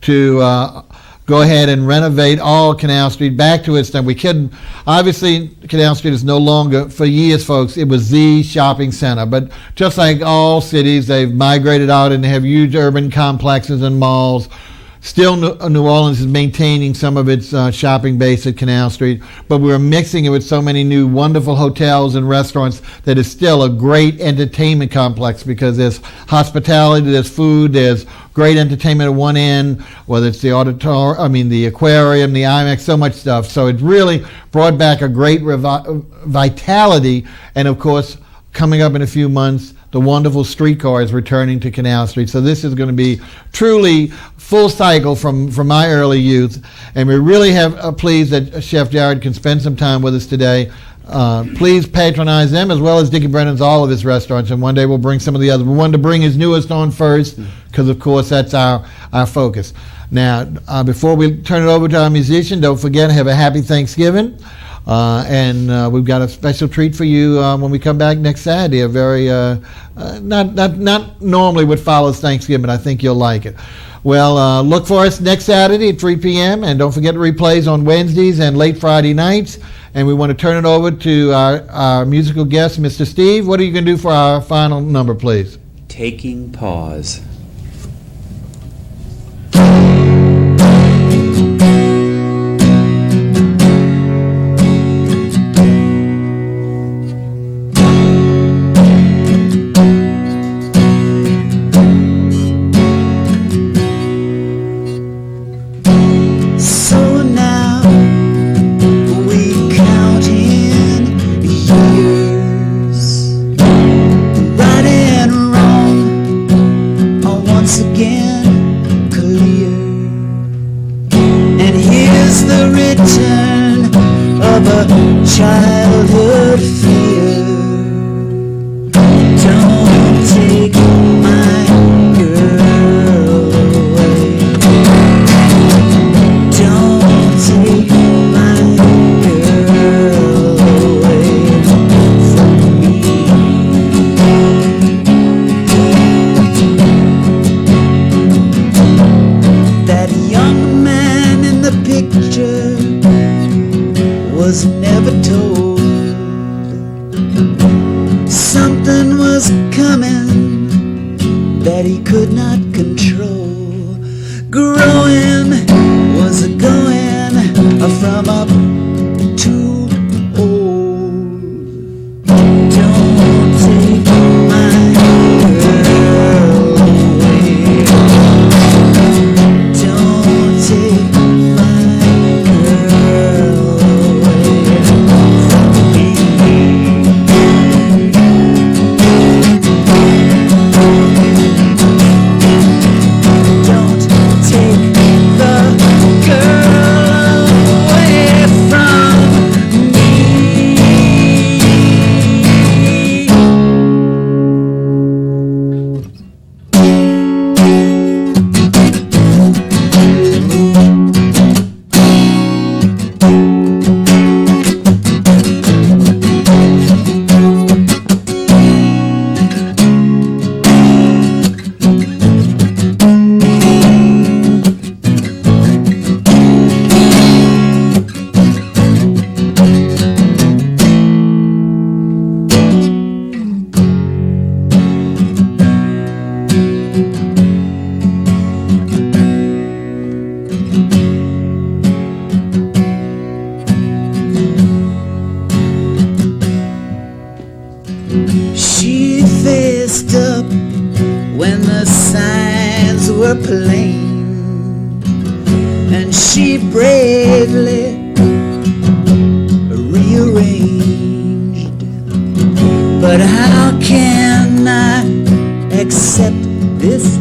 to go ahead and renovate all Canal Street back to its time. We couldn't, obviously, Canal Street is no longer, for years, folks, it was the shopping center. But just like all cities, they've migrated out and they have huge urban complexes and malls. Still, New Orleans is maintaining some of its shopping base at Canal Street, but we're mixing it with so many new wonderful hotels and restaurants that it's still a great entertainment complex because there's hospitality, there's food, there's great entertainment at one end, whether it's the the aquarium, the IMAX, so much stuff. So it really brought back a great vitality, and of course, coming up in a few months, the wonderful streetcar is returning to Canal Street. So this is going to be truly full cycle from my early youth. And we really have pleased that Chef Jared can spend some time with us today. Please patronize them as well as Dickie Brennan's, all of his restaurants. And one day we'll bring some of the others. We wanted to bring his newest on first because, of course, that's our focus. Now, before we turn it over to our musician, don't forget to have a happy Thanksgiving. And we've got a special treat for you when we come back next Saturday. A very not normally what follows Thanksgiving, but I think you'll like it. Well, look for us next Saturday at 3 p.m. and don't forget replays on Wednesdays and late Friday nights. And we want to turn it over to our musical guest, Mr. Steve. What are you going to do for our final number, please? Taking Pause. Childhood fear. Don't take my girl away. Don't take my girl away from me. That young man in the picture was never told. Something was coming that he could not control. Growing was a going from up to old. Don't take my girl away. Don't take my girl away from me. Don't take the girl away from me. She faced up when the signs were plain, and she bravely rearranged. But how can I accept this